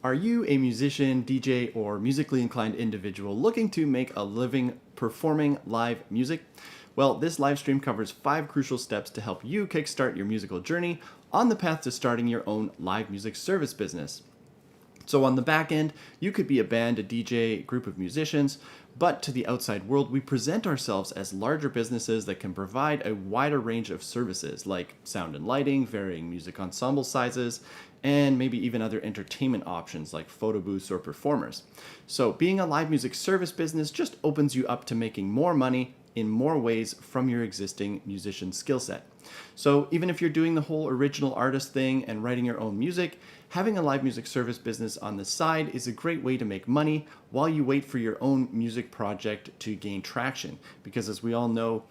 Are you a musician, DJ, or musically inclined individual looking to make a living performing live music? Well, this live stream covers 5 crucial steps to help you kickstart your musical journey on the path to starting your own live music service business. So on the back end, you could be a band, a DJ, group of musicians, but to the outside world, we present ourselves as larger businesses that can provide a wider range of services like sound and lighting, varying music ensemble sizes, and maybe even other entertainment options like photo booths or performers. So being a live music service business just opens you up to making more money in more ways from your existing musician skill set. So even if you're doing the whole original artist thing and writing your own music, having a live music service business on the side is a great way to make money while you wait for your own music project to gain traction. Because as we all know,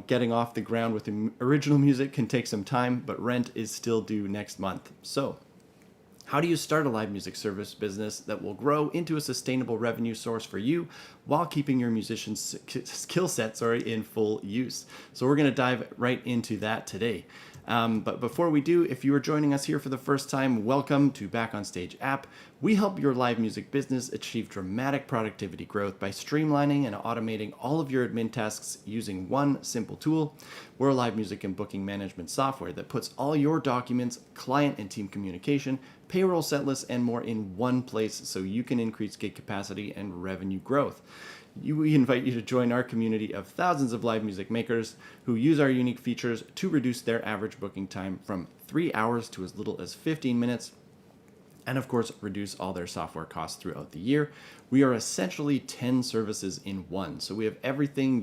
getting off the ground with the original music can take some time, but rent is still due next month. So how do you start a live music service business that will grow into a sustainable revenue source for you while keeping your musician skill set in full use? So we're going to dive right into that today. But before we do, if you are joining us here for the first time, welcome to Back on Stage app. We help your live music business achieve dramatic productivity growth by streamlining and automating all of your admin tasks using one simple tool. We're a live music and booking management software that puts all your documents, client and team communication, payroll set lists, and more in one place so you can increase gig capacity and revenue growth. We invite you to join our community of thousands of live music makers who use our unique features to reduce their average booking time from 3 hours to as little as 15 minutes, and of course, reduce all their software costs throughout the year. We are essentially 10 services in one. So we have everything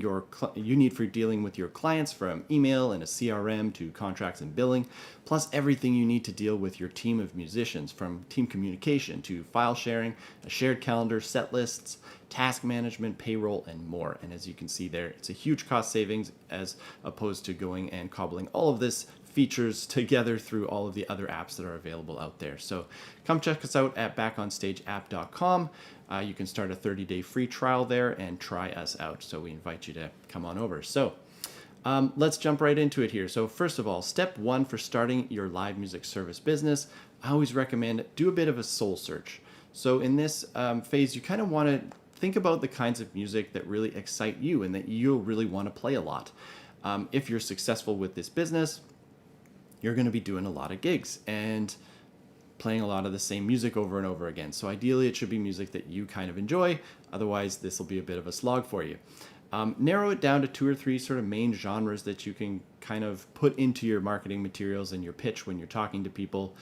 you need for dealing with your clients, from email and a CRM to contracts and billing, plus everything you need to deal with your team of musicians, from team communication to file sharing, a shared calendar, set lists, task management, payroll, and more. And as you can see there, it's a huge cost savings as opposed to going and cobbling all of this features together through all of the other apps that are available out there. So come check us out at backonstageapp.com. You can start a 30-day free trial there and try us out. So we invite you to come on over. So let's jump right into it here. So first of all, step 1 for starting your live music service business, I always recommend do a bit of a soul search. So in this phase, you kind of want to think about the kinds of music that really excite you and that you'll really want to play a lot. If you're successful with this business, you're going to be doing a lot of gigs and playing a lot of the same music over and over again. So ideally, it should be music that you kind of enjoy. Otherwise, this will be a bit of a slog for you. Narrow it down to 2 or 3 sort of main genres that you can kind of put into your marketing materials and your pitch when you're talking to people.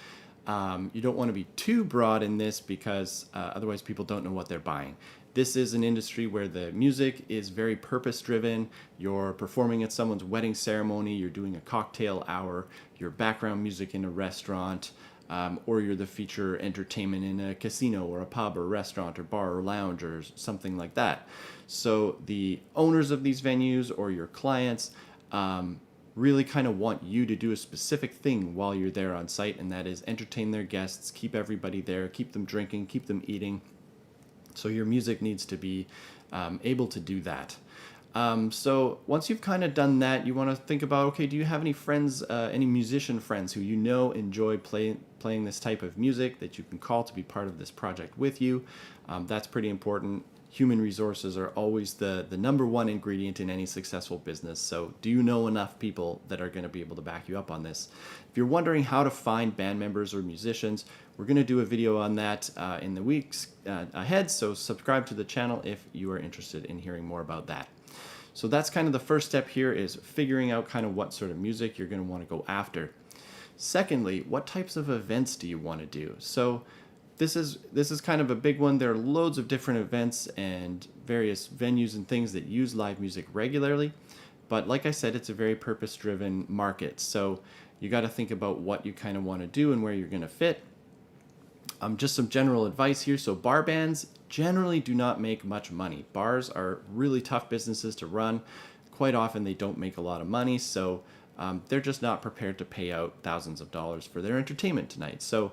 You don't want to be too broad in this because otherwise people don't know what they're buying. This is an industry where the music is very purpose-driven. You're performing at someone's wedding ceremony, you're doing a cocktail hour, you're background music in a restaurant, or you're the feature entertainment in a casino or a pub or restaurant or bar or lounge or something like that. So the owners of these venues or your clients really kind of want you to do a specific thing while you're there on site, and that is entertain their guests, keep everybody there, keep them drinking, keep them eating. So your music needs to be able to do that. So once you've kind of done that, you want to think about, okay, do you have any friends, any musician friends who enjoy playing this type of music that you can call to be part of this project with you? That's pretty important. Human resources are always the number one ingredient in any successful business. So do you know enough people that are going to be able to back you up on this? If you're wondering how to find band members or musicians, we're going to do a video on that in the weeks ahead. So subscribe to the channel if you are interested in hearing more about that. So that's kind of the first step here, is figuring out kind of what sort of music you're going to want to go after. Secondly, what types of events do you want to do? So this is kind of a big one. There are loads of different events and various venues and things that use live music regularly. But like I said, it's a very purpose-driven market. So you got to think about what you kind of want to do and where you're going to fit. Just some general advice here. So bar bands generally do not make much money. Bars are really tough businesses to run. Quite often they don't make a lot of money. So they're just not prepared to pay out thousands of dollars for their entertainment tonight. So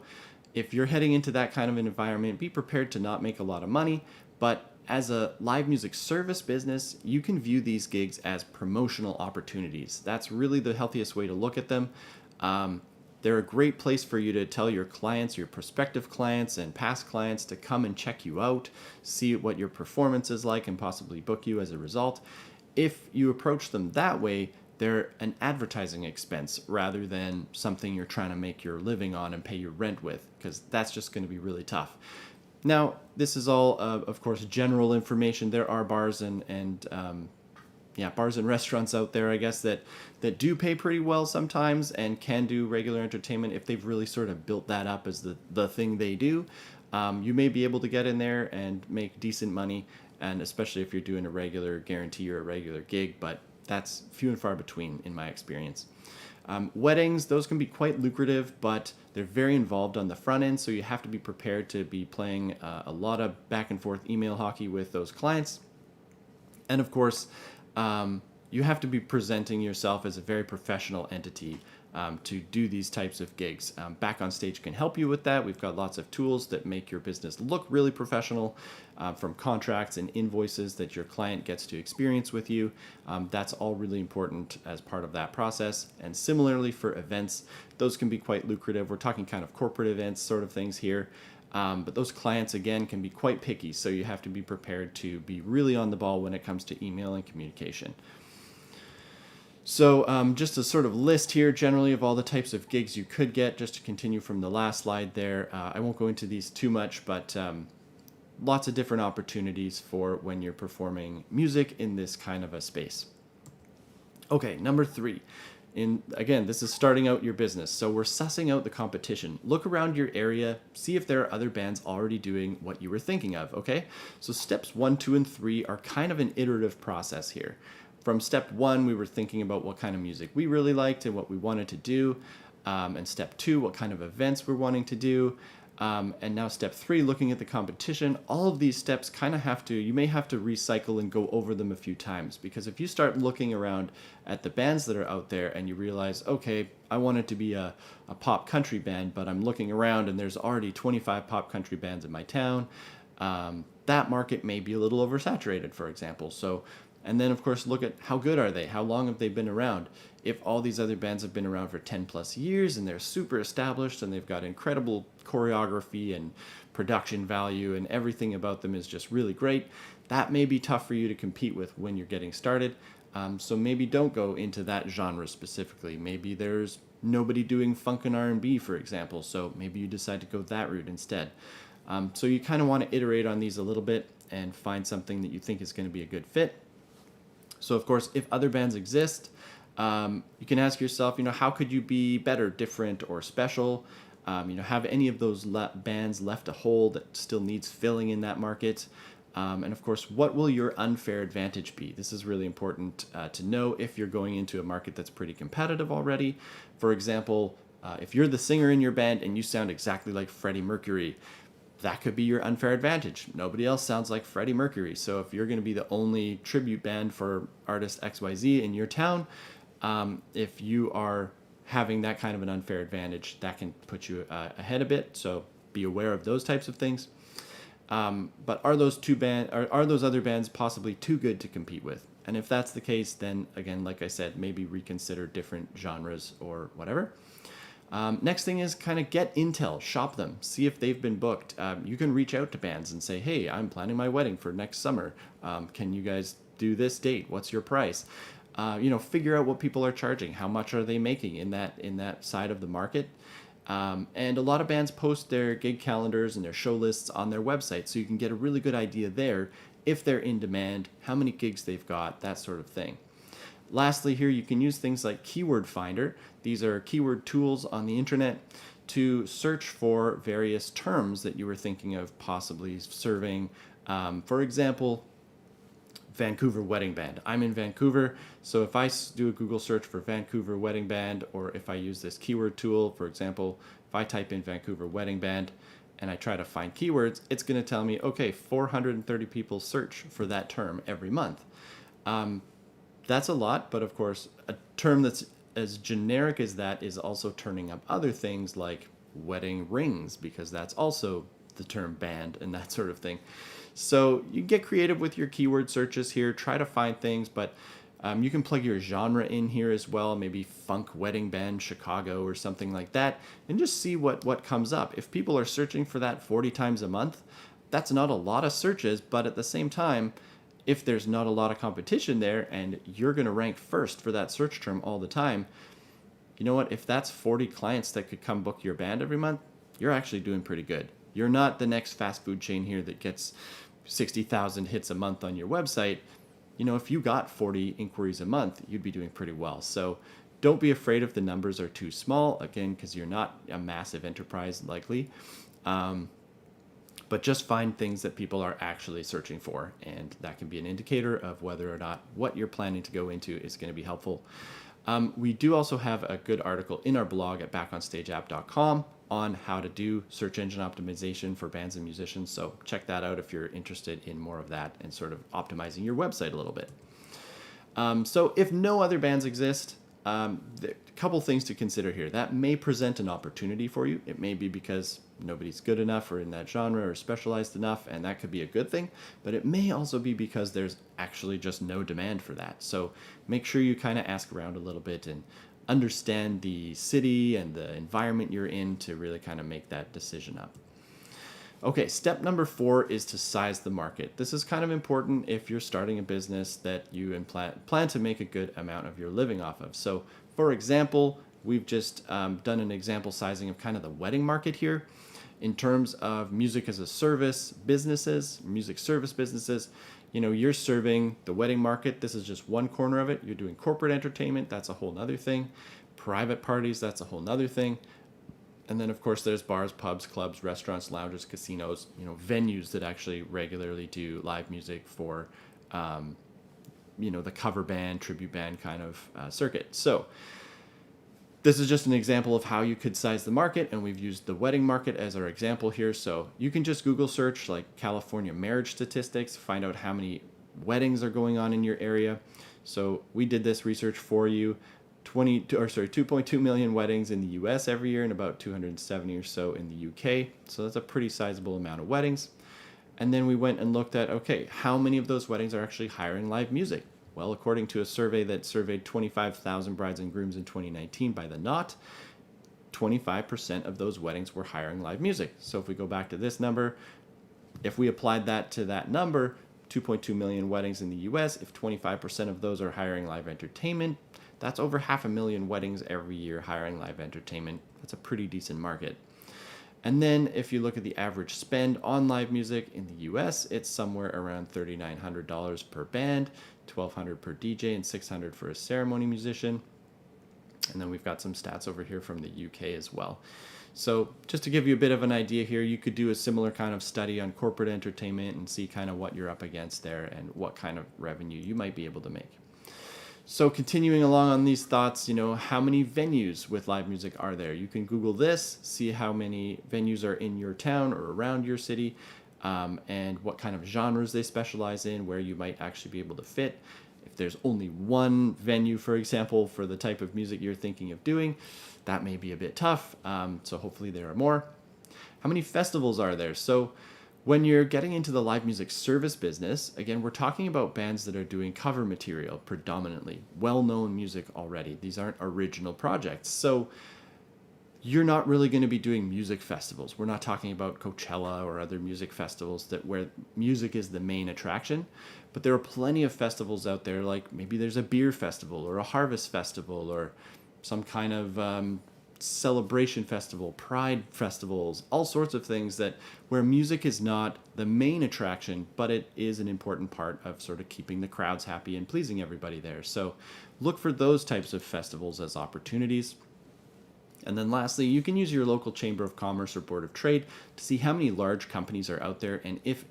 if you're heading into that kind of an environment, be prepared to not make a lot of money. But as a live music service business, you can view these gigs as promotional opportunities. That's really the healthiest way to look at them. They're a great place for you to tell your clients, your prospective clients and past clients to come and check you out, see what your performance is like, and possibly book you as a result. If you approach them that way, they're an advertising expense rather than something you're trying to make your living on and pay your rent with, because that's just going to be really tough. Now, this is all, of course, general information. There are bars and restaurants out there, I guess, that do pay pretty well sometimes and can do regular entertainment if they've really sort of built that up as the thing they do. You may be able to get in there and make decent money, and especially if you're doing a regular guarantee or a regular gig, but that's few and far between in my experience. Weddings, those can be quite lucrative, but they're very involved on the front end, so you have to be prepared to be playing a lot of back and forth email hockey with those clients. And of course, you have to be presenting yourself as a very professional entity to do these types of gigs. Back on Stage can help you with that. We've got lots of tools that make your business look really professional, from contracts and invoices that your client gets to experience with you. That's all really important as part of that process. And similarly for events, those can be quite lucrative. We're talking kind of corporate events sort of things here. But those clients, again, can be quite picky, so you have to be prepared to be really on the ball when it comes to email and communication. So just a sort of list here generally of all the types of gigs you could get, just to continue from the last slide there. I won't go into these too much, but lots of different opportunities for when you're performing music in this kind of a space. Okay, number 3. Again, this is starting out your business, so we're sussing out the competition. Look around your area, see if there are other bands already doing what you were thinking of, okay? So steps 1, 2, and 3 are kind of an iterative process here. From step 1, we were thinking about what kind of music we really liked and what we wanted to do. And step 2, what kind of events we're wanting to do. And now step 3, looking at the competition. All of these steps kind of you may have to recycle and go over them a few times, because if you start looking around at the bands that are out there and you realize, okay, I want it to be a pop country band, but I'm looking around and there's already 25 pop country bands in my town, that market may be a little oversaturated, for example. And then, of course, look at how good are they? How long have they been around? If all these other bands have been around for 10 plus years and they're super established and they've got incredible choreography and production value and everything about them is just really great, that may be tough for you to compete with when you're getting started. So maybe don't go into that genre specifically. Maybe there's nobody doing funk and R&B, for example, so maybe you decide to go that route instead. So you kind of want to iterate on these a little bit and find something that you think is going to be a good fit. So, of course, if other bands exist, you can ask yourself, how could you be better, different, or special? Have any of those bands left a hole that still needs filling in that market? And, of course, what will your unfair advantage be? This is really important to know if you're going into a market that's pretty competitive already. For example, if you're the singer in your band and you sound exactly like Freddie Mercury, that could be your unfair advantage. Nobody else sounds like Freddie Mercury. So if you're going to be the only tribute band for artist XYZ in your town, if you are having that kind of an unfair advantage, that can put you ahead a bit. So be aware of those types of things. But are those other bands possibly too good to compete with? And if that's the case, then again, like I said, maybe reconsider different genres or whatever. Next thing is kind of get intel, shop them, see if they've been booked. You can reach out to bands and say, hey, I'm planning my wedding for next summer. Can you guys do this date? What's your price? Figure out what people are charging. How much are they making in that side of the market? And a lot of bands post their gig calendars and their show lists on their website, so you can get a really good idea there if they're in demand, how many gigs they've got, that sort of thing. Lastly, here you can use things like Keyword Finder. These are keyword tools on the internet to search for various terms that you were thinking of possibly serving. For example, Vancouver wedding band. I'm in Vancouver, so if I do a Google search for Vancouver wedding band, or if I use this keyword tool, for example, if I type in Vancouver wedding band and I try to find keywords, it's going to tell me, okay, 430 people search for that term every month. That's a lot, but of course, a term that's as generic as that is also turning up other things like wedding rings, because that's also the term band and that sort of thing. So you get creative with your keyword searches here, try to find things, but You can plug your genre in here as well, maybe funk wedding band Chicago or something like that, and just see what comes up. If people are searching for that 40 times a month, that's not a lot of searches, but at the same time, if there's not a lot of competition there and you're going to rank first for that search term all the time, you know what? If that's 40 clients that could come book your band every month, you're actually doing pretty good. You're not the next fast food chain here that gets 60,000 hits a month on your website. If you got 40 inquiries a month, you'd be doing pretty well. So don't be afraid if the numbers are too small, again, because you're not a massive enterprise likely. But just find things that people are actually searching for, and that can be an indicator of whether or not what you're planning to go into is going to be helpful. We do also have a good article in our blog at backonstageapp.com on how to do search engine optimization for bands and musicians. So check that out if you're interested in more of that and sort of optimizing your website a little bit. So if no other bands exist, a couple things to consider here. That may present an opportunity for you. It may be because nobody's good enough or in that genre or specialized enough, and that could be a good thing. But it may also be because there's actually just no demand for that. So make sure you kind of ask around a little bit and understand the city and the environment you're in to really kind of make that decision up. Okay, step number 4 is to size the market. This is kind of important if you're starting a business that you plan to make a good amount of your living off of. So, for example, we've just done an example sizing of kind of the wedding market here. In terms of music as a service businesses, music service businesses, you're serving the wedding market. This is just one corner of it. You're doing corporate entertainment. That's a whole nother thing. Private parties, that's a whole nother thing. And then, of course, there's bars, pubs, clubs, restaurants, lounges, casinos, venues that actually regularly do live music for, the cover band, tribute band kind of circuit. So this is just an example of how you could size the market, and we've used the wedding market as our example here. So you can just Google search like California marriage statistics, find out how many weddings are going on in your area. So we did this research for you. 2.2 million weddings in the US every year and about 270 or so in the UK. So that's a pretty sizable amount of weddings. And then we went and looked at, okay, how many of those weddings are actually hiring live music? Well, according to a survey that surveyed 25,000 brides and grooms in 2019 by the Knot, 25% of those weddings were hiring live music. So if we go back to this number, if we applied that to that number, 2.2 million weddings in the US, if 25% of those are hiring live entertainment, that's over 500,000 weddings every year hiring live entertainment. That's a pretty decent market. And then if you look at the average spend on live music in the US, it's somewhere around $3,900 per band, $1,200 per DJ, and $600 for a ceremony musician. And then we've got some stats over here from the UK as well. So just to give you a bit of an idea here, you could do a similar kind of study on corporate entertainment and see kind of what you're up against there and what kind of revenue you might be able to make. So continuing along on these thoughts, how many venues with live music are there? You can Google this, see how many venues are in your town or around your city, and what kind of genres they specialize in, where you might actually be able to fit. If there's only one venue, for example, for the type of music you're thinking of doing, that may be a bit tough. So hopefully there are more. How many festivals are there? So when you're getting into the live music service business, again, we're talking about bands that are doing cover material predominantly, well-known music already. These aren't original projects. So you're not really going to be doing music festivals. We're not talking about Coachella or other music festivals where music is the main attraction. But there are plenty of festivals out there, like maybe there's a beer festival or a harvest festival or some kind of celebration festival, pride festivals, all sorts of things where music is not the main attraction, but it is an important part of sort of keeping the crowds happy and pleasing everybody there. So look for those types of festivals as opportunities. And then lastly, you can use your local Chamber of Commerce or Board of Trade to see how many large companies are out there, and if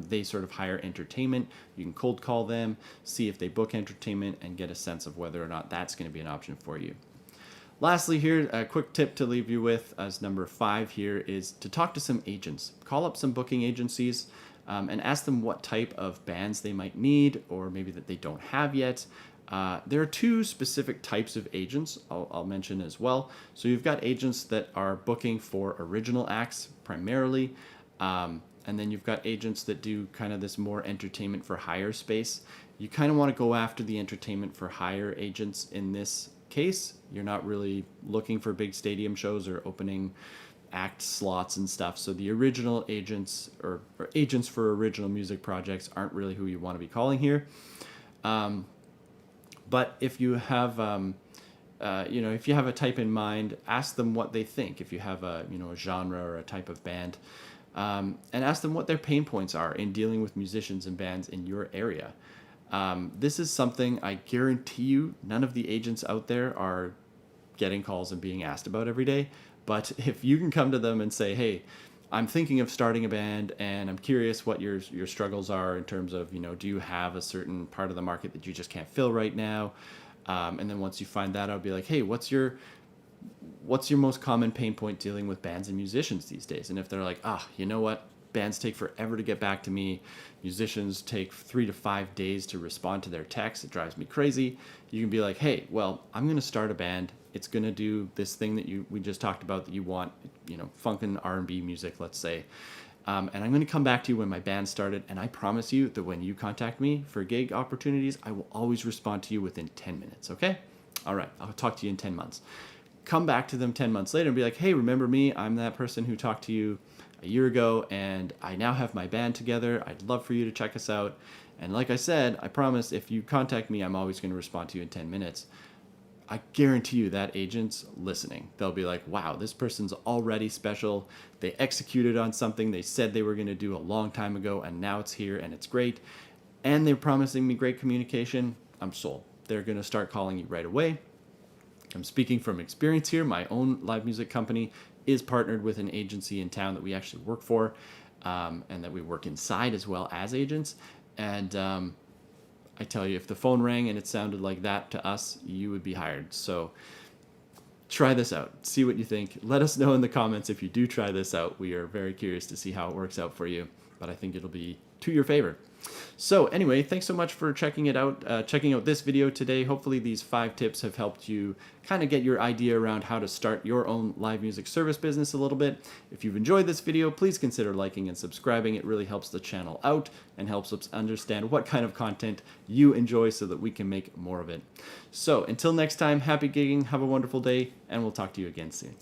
they sort of hire entertainment, you can cold call them, see if they book entertainment, and get a sense of whether or not that's going to be an option for you. Lastly here, a quick tip to leave you with as number 5 here is to talk to some agents. Call up some booking agencies and ask them what type of bands they might need or maybe that they don't have yet. There are 2 specific types of agents I'll mention as well. So you've got agents that are booking for original acts primarily, and and then you've got agents that do kind of this more entertainment for hire space. You kind of want to go after the entertainment for hire agents in this case. You're not really looking for big stadium shows or opening act slots and stuff. So the original agents or agents for original music projects aren't really who you want to be calling here. But if you have, if you have a type in mind, ask them what they think. If you have a genre or a type of band, and ask them what their pain points are in dealing with musicians and bands in your area. This is something I guarantee you none of the agents out there are getting calls and being asked about every day. But if you can come to them and say, hey, I'm thinking of starting a band and I'm curious what your struggles are in terms of, do you have a certain part of the market that you just can't fill right now? And then once you find that out, be like, hey, what's your most common pain point dealing with bands and musicians these days? And if they're like, you know what? Bands take forever to get back to me. Musicians take 3 to 5 days to respond to their texts. It drives me crazy. You can be like, hey, well, I'm going to start a band. It's going to do this thing that we just talked about that you want, funk and R&B music, let's say. And I'm going to come back to you when my band started. And I promise you that when you contact me for gig opportunities, I will always respond to you within 10 minutes. Okay? All right. I'll talk to you in 10 months. Come back to them 10 months later and be like, hey, remember me? I'm that person who talked to you a year ago, and I now have my band together. I'd love for you to check us out. And like I said, I promise if you contact me, I'm always going to respond to you in 10 minutes. I guarantee you that agent's listening. They'll be like, wow, this person's already special. They executed on something they said they were going to do a long time ago, and now it's here and it's great. And they're promising me great communication. I'm sold. They're going to start calling you right away. I'm speaking from experience here. My own live music company is partnered with an agency in town that we actually work for, and that we work inside as well as agents. And I tell you, if the phone rang and it sounded like that to us, you would be hired. So try this out. See what you think. Let us know in the comments if you do try this out. We are very curious to see how it works out for you, but I think it'll be to your favor. So anyway, thanks so much for checking out this video today. Hopefully these 5 tips have helped you kind of get your idea around how to start your own live music service business a little bit. If you've enjoyed this video, please consider liking and subscribing. It really helps the channel out and helps us understand what kind of content you enjoy so that we can make more of it. So until next time, happy gigging, have a wonderful day, and we'll talk to you again soon.